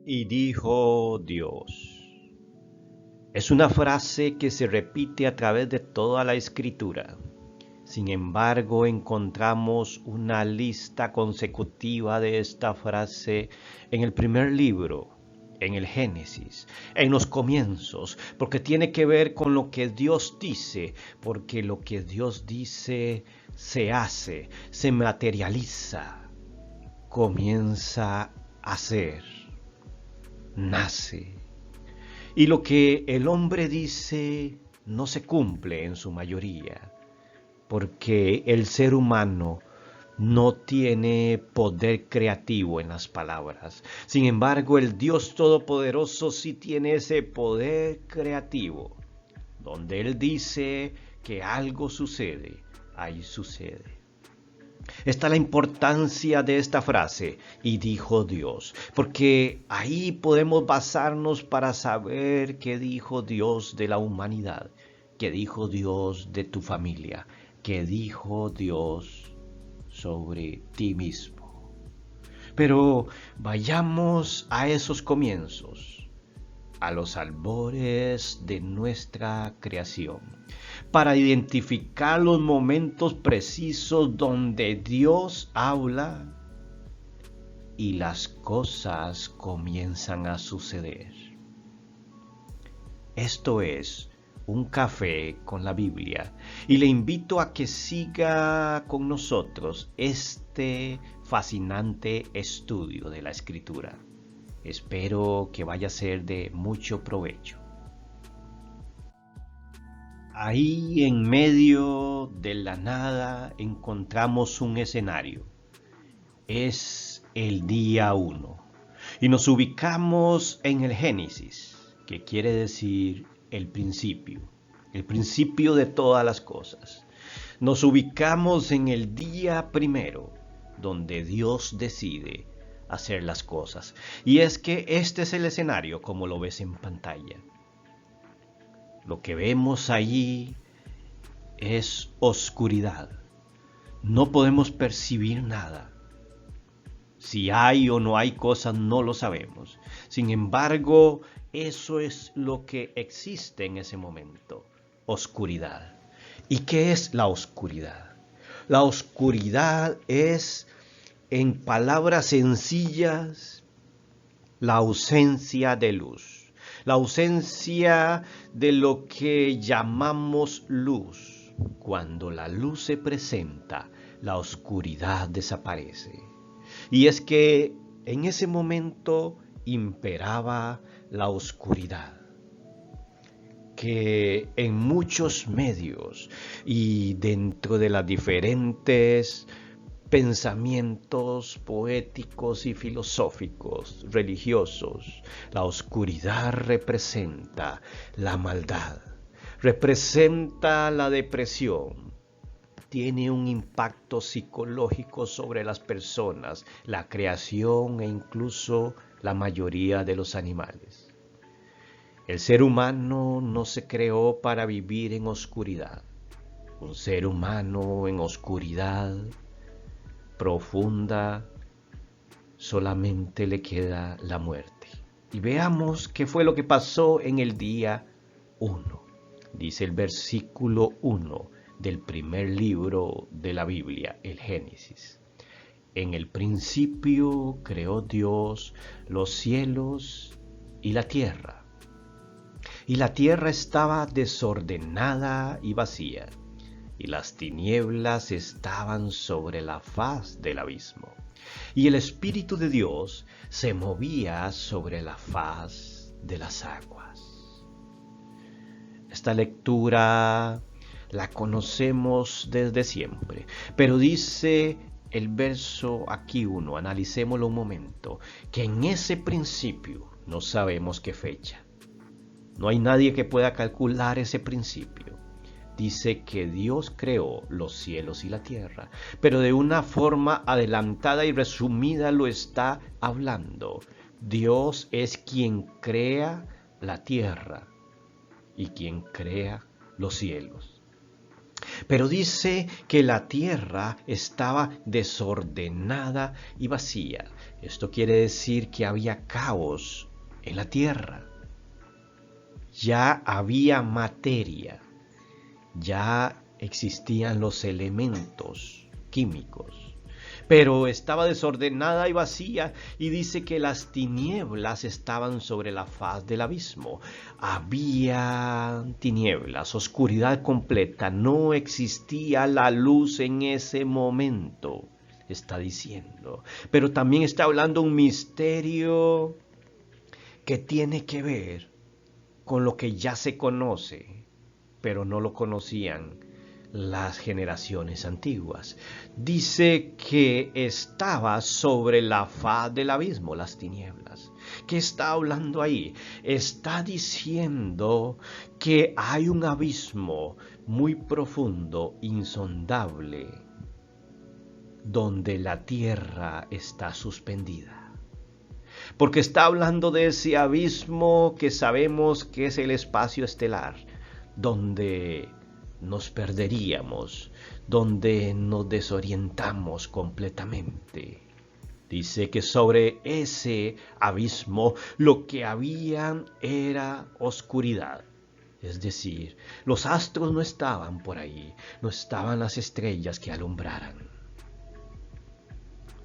Y dijo Dios. Es una frase que se repite a través de toda la escritura. Sin embargo, encontramos una lista consecutiva de esta frase en el primer libro, en el Génesis, en los comienzos, porque tiene que ver con lo que Dios dice, porque lo que Dios dice se hace, se materializa, comienza a ser, nace. Y lo que el hombre dice no se cumple en su mayoría, porque el ser humano no tiene poder creativo en las palabras. Sin embargo, el Dios Todopoderoso sí tiene ese poder creativo. Donde Él dice que algo sucede, ahí sucede. Está la importancia de esta frase, y dijo Dios, porque ahí podemos basarnos para saber qué dijo Dios de la humanidad, qué dijo Dios de tu familia, qué dijo Dios sobre ti mismo. Pero vayamos a esos comienzos, a los albores de nuestra creación, para identificar los momentos precisos donde Dios habla y las cosas comienzan a suceder. Esto es un café con la Biblia y le invito a que siga con nosotros este fascinante estudio de la Escritura. Espero que vaya a ser de mucho provecho. Ahí en medio de la nada encontramos un escenario. Es el día 1 y nos ubicamos en el Génesis, que quiere decir el principio de todas las cosas. Nos ubicamos en el día 1, donde Dios decide hacer las cosas. Y es que este es el escenario como lo ves en pantalla. Lo que vemos allí es oscuridad. No podemos percibir nada. Si hay o no hay cosas no lo sabemos. Sin embargo, eso es lo que existe en ese momento. Oscuridad. ¿Y qué es la oscuridad? La oscuridad es, en palabras sencillas, la ausencia de luz. La ausencia de lo que llamamos luz. Cuando la luz se presenta, la oscuridad desaparece. Y es que en ese momento imperaba la oscuridad, que en muchos medios y dentro de las diferentes pensamientos poéticos y filosóficos, religiosos, la oscuridad representa la maldad, representa la depresión, tiene un impacto psicológico sobre las personas, la creación e incluso la mayoría de los animales. El ser humano no se creó para vivir en oscuridad. Un ser humano en oscuridad profunda, solamente le queda la muerte. Y veamos qué fue lo que pasó en el día 1. Dice el versículo 1 del primer libro de la Biblia, el Génesis. En el principio creó Dios los cielos y la tierra. Y la tierra estaba desordenada y vacía, y las tinieblas estaban sobre la faz del abismo, y el Espíritu de Dios se movía sobre la faz de las aguas. Esta lectura la conocemos desde siempre, pero dice el verso aquí 1, analicémoslo un momento, que en ese principio no sabemos qué fecha. No hay nadie que pueda calcular ese principio. Dice que Dios creó los cielos y la tierra, pero de una forma adelantada y resumida lo está hablando. Dios es quien crea la tierra y quien crea los cielos. Pero dice que la tierra estaba desordenada y vacía. Esto quiere decir que había caos en la tierra. Ya había materia, ya existían los elementos químicos, pero estaba desordenada y vacía, y dice que las tinieblas estaban sobre la faz del abismo. Había tinieblas, oscuridad completa, no existía la luz en ese momento, está diciendo. Pero también está hablando un misterio que tiene que ver con lo que ya se conoce, pero no lo conocían las generaciones antiguas. Dice que estaba sobre la faz del abismo, las tinieblas. ¿Qué está hablando ahí? Está diciendo que hay un abismo muy profundo, insondable, donde la tierra está suspendida. Porque está hablando de ese abismo que sabemos que es el espacio estelar, donde nos perderíamos, donde nos desorientamos completamente. Dice que sobre ese abismo lo que había era oscuridad. Es decir, los astros no estaban por ahí, no estaban las estrellas que alumbraran.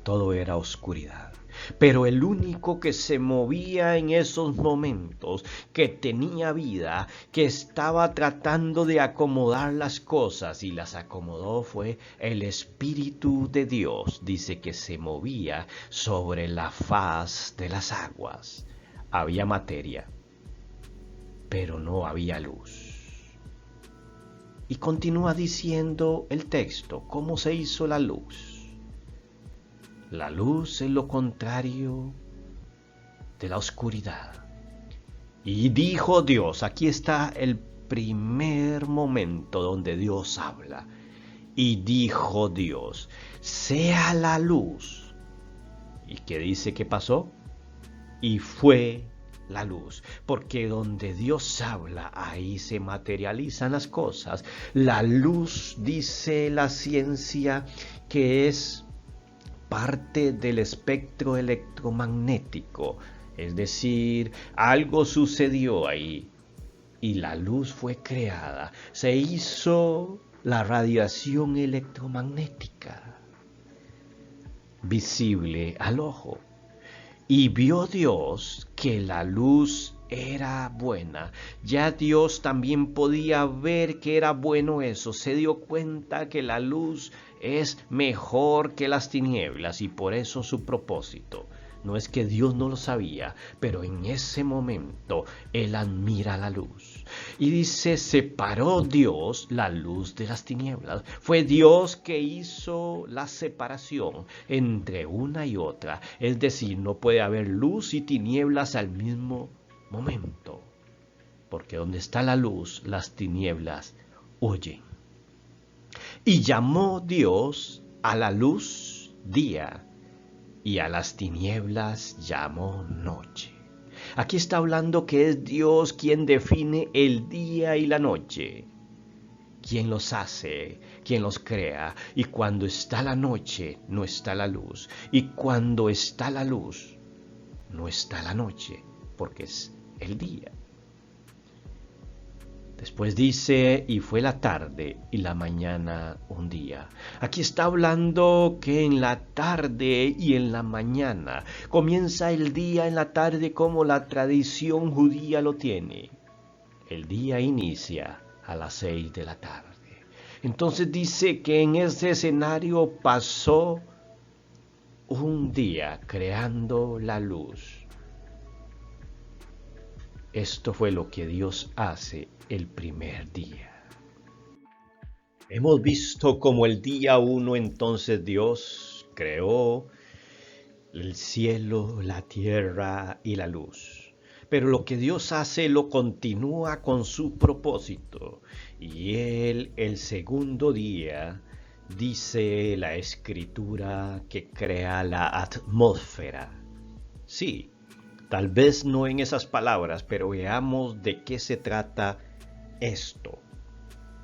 Todo era oscuridad. Pero el único que se movía en esos momentos, que tenía vida, que estaba tratando de acomodar las cosas y las acomodó, fue el Espíritu de Dios. Dice que se movía sobre la faz de las aguas. Había materia, pero no había luz. Y continúa diciendo el texto, ¿cómo se hizo la luz? La luz es lo contrario de la oscuridad. Y dijo Dios, aquí está el primer momento donde Dios habla. Y dijo Dios, sea la luz. ¿Y qué dice que pasó? Y fue la luz. Porque donde Dios habla, ahí se materializan las cosas. La luz, dice la ciencia, que es parte del espectro electromagnético, es decir, algo sucedió ahí y la luz fue creada, se hizo la radiación electromagnética visible al ojo, y vio Dios que la luz era buena. Ya Dios también podía ver que era bueno eso. Se dio cuenta que la luz es mejor que las tinieblas y por eso su propósito. No es que Dios no lo sabía, pero en ese momento Él admira la luz. Y dice, separó Dios la luz de las tinieblas. Fue Dios que hizo la separación entre una y otra. Es decir, no puede haber luz y tinieblas al mismo momento. Porque donde está la luz, las tinieblas huyen. Y llamó Dios a la luz día, y a las tinieblas llamó noche. Aquí está hablando que es Dios quien define el día y la noche, quien los hace, quien los crea. Y cuando está la noche, no está la luz. Y cuando está la luz, no está la noche, porque es el día. Después dice, y fue la tarde y la mañana un día. Aquí está hablando que en la tarde y en la mañana comienza el día en la tarde como la tradición judía lo tiene. El día inicia a las 6 de la tarde. Entonces dice que en ese escenario pasó un día creando la luz. Esto fue lo que Dios hace el primer día. Hemos visto como el día 1 entonces Dios creó el cielo, la tierra y la luz. Pero lo que Dios hace lo continúa con su propósito. Y Él el segundo día, dice la Escritura, que crea la atmósfera. Sí. Tal vez no en esas palabras, pero veamos de qué se trata esto.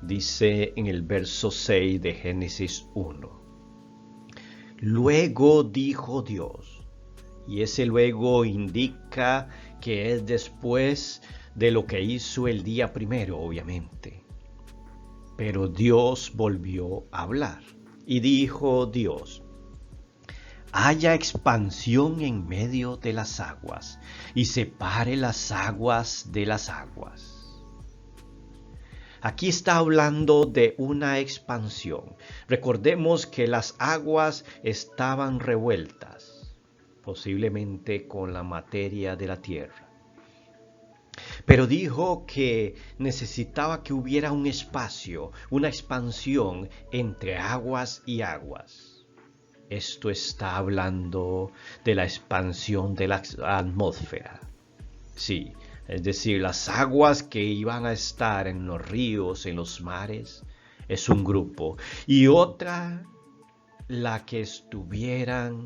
Dice en el verso 6 de Génesis 1. Luego dijo Dios, y ese luego indica que es después de lo que hizo el día primero, obviamente. Pero Dios volvió a hablar, y dijo Dios, haya expansión en medio de las aguas, y separe las aguas de las aguas. Aquí está hablando de una expansión. Recordemos que las aguas estaban revueltas, posiblemente con la materia de la tierra. Pero dijo que necesitaba que hubiera un espacio, una expansión entre aguas y aguas. Esto está hablando de la expansión de la atmósfera. Sí, es decir, las aguas que iban a estar en los ríos, en los mares, es un grupo. Y otra, la que estuvieran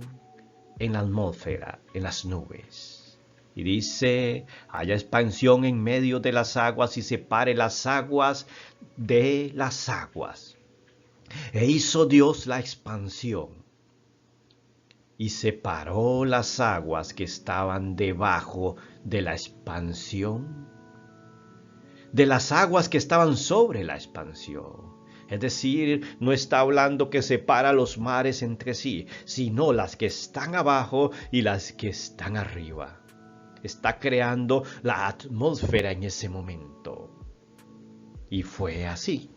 en la atmósfera, en las nubes. Y dice, haya expansión en medio de las aguas y separe las aguas de las aguas. E hizo Dios la expansión. Y separó las aguas que estaban debajo de la expansión de las aguas que estaban sobre la expansión. Es decir, no está hablando que separa los mares entre sí, sino las que están abajo y las que están arriba. Está creando la atmósfera en ese momento. Y fue así.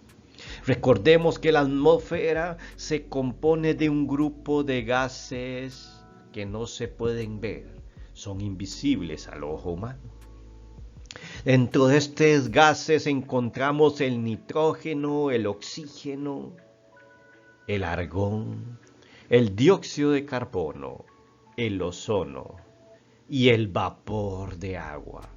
Recordemos que la atmósfera se compone de un grupo de gases que no se pueden ver, son invisibles al ojo humano. Dentro de estos gases encontramos el nitrógeno, el oxígeno, el argón, el dióxido de carbono, el ozono y el vapor de agua.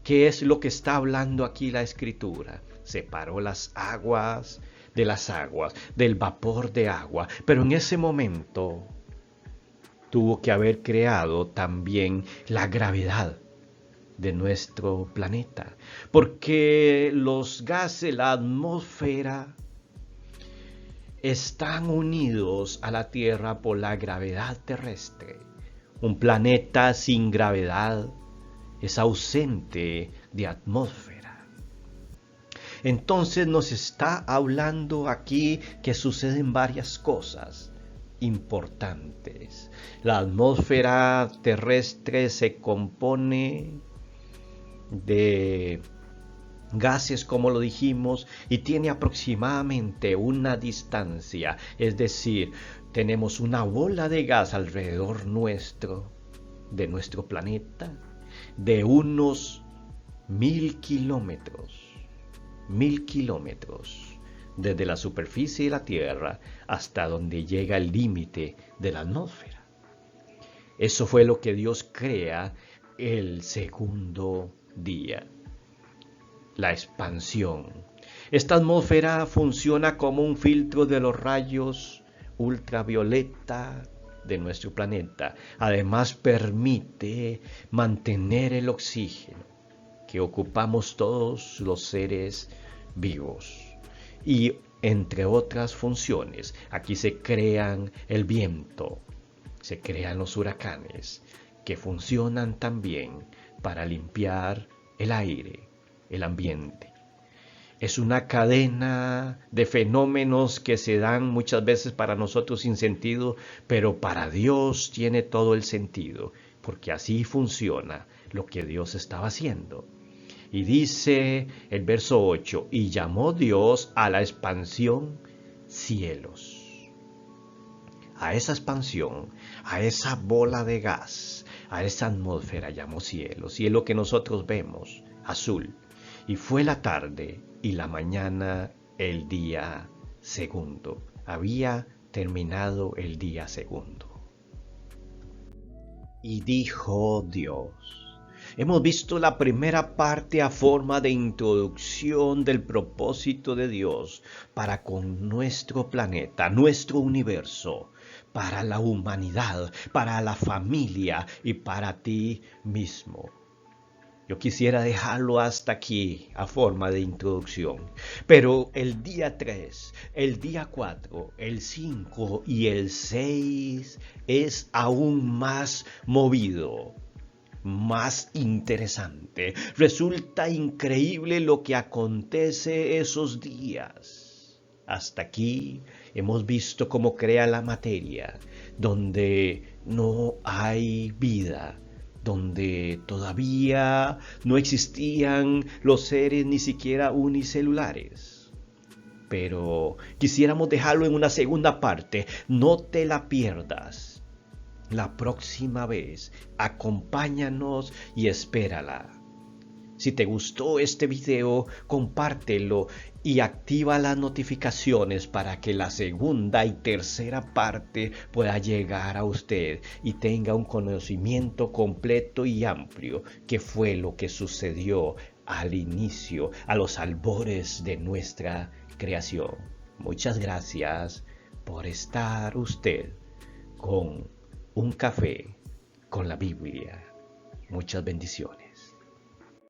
¿Qué es lo que está hablando aquí la Escritura? Separó las aguas de las aguas, del vapor de agua. Pero en ese momento tuvo que haber creado también la gravedad de nuestro planeta. Porque los gases, la atmósfera, están unidos a la Tierra por la gravedad terrestre. Un planeta sin gravedad es ausente de atmósfera. Entonces nos está hablando aquí que suceden varias cosas importantes. La atmósfera terrestre se compone de gases, como lo dijimos, y tiene aproximadamente una distancia, es decir, tenemos una bola de gas alrededor nuestro, de nuestro planeta, de unos 1000 kilómetros. 1000 kilómetros desde la superficie de la Tierra hasta donde llega el límite de la atmósfera. Eso fue lo que Dios crea el segundo día. La expansión. Esta atmósfera funciona como un filtro de los rayos ultravioleta de nuestro planeta. Además permite mantener el oxígeno que ocupamos todos los seres vivos. Y entre otras funciones, aquí se crean el viento, se crean los huracanes, que funcionan también para limpiar el aire, el ambiente. Es una cadena de fenómenos que se dan muchas veces para nosotros sin sentido, pero para Dios tiene todo el sentido, porque así funciona lo que Dios estaba haciendo. Y dice el verso 8, y llamó Dios a la expansión cielos. A esa expansión, a esa bola de gas, a esa atmósfera llamó cielos. Y es lo que nosotros vemos, azul. Y fue la tarde y la mañana el día segundo. Había terminado el día segundo. Y dijo Dios. Hemos visto la primera parte a forma de introducción del propósito de Dios para con nuestro planeta, nuestro universo, para la humanidad, para la familia y para ti mismo. Yo quisiera dejarlo hasta aquí a forma de introducción, pero el día 3, el día 4, el 5 y el 6 es aún más movido, más interesante. Resulta increíble lo que acontece esos días. Hasta aquí hemos visto cómo crea la materia, donde no hay vida, donde todavía no existían los seres ni siquiera unicelulares. Pero quisiéramos dejarlo en una segunda parte. No te la pierdas. La próxima vez, acompáñanos y espérala. Si te gustó este video, compártelo y activa las notificaciones para que la segunda y tercera parte pueda llegar a usted y tenga un conocimiento completo y amplio que fue lo que sucedió al inicio, a los albores de nuestra creación. Muchas gracias por estar usted con un café con la Biblia. Muchas bendiciones.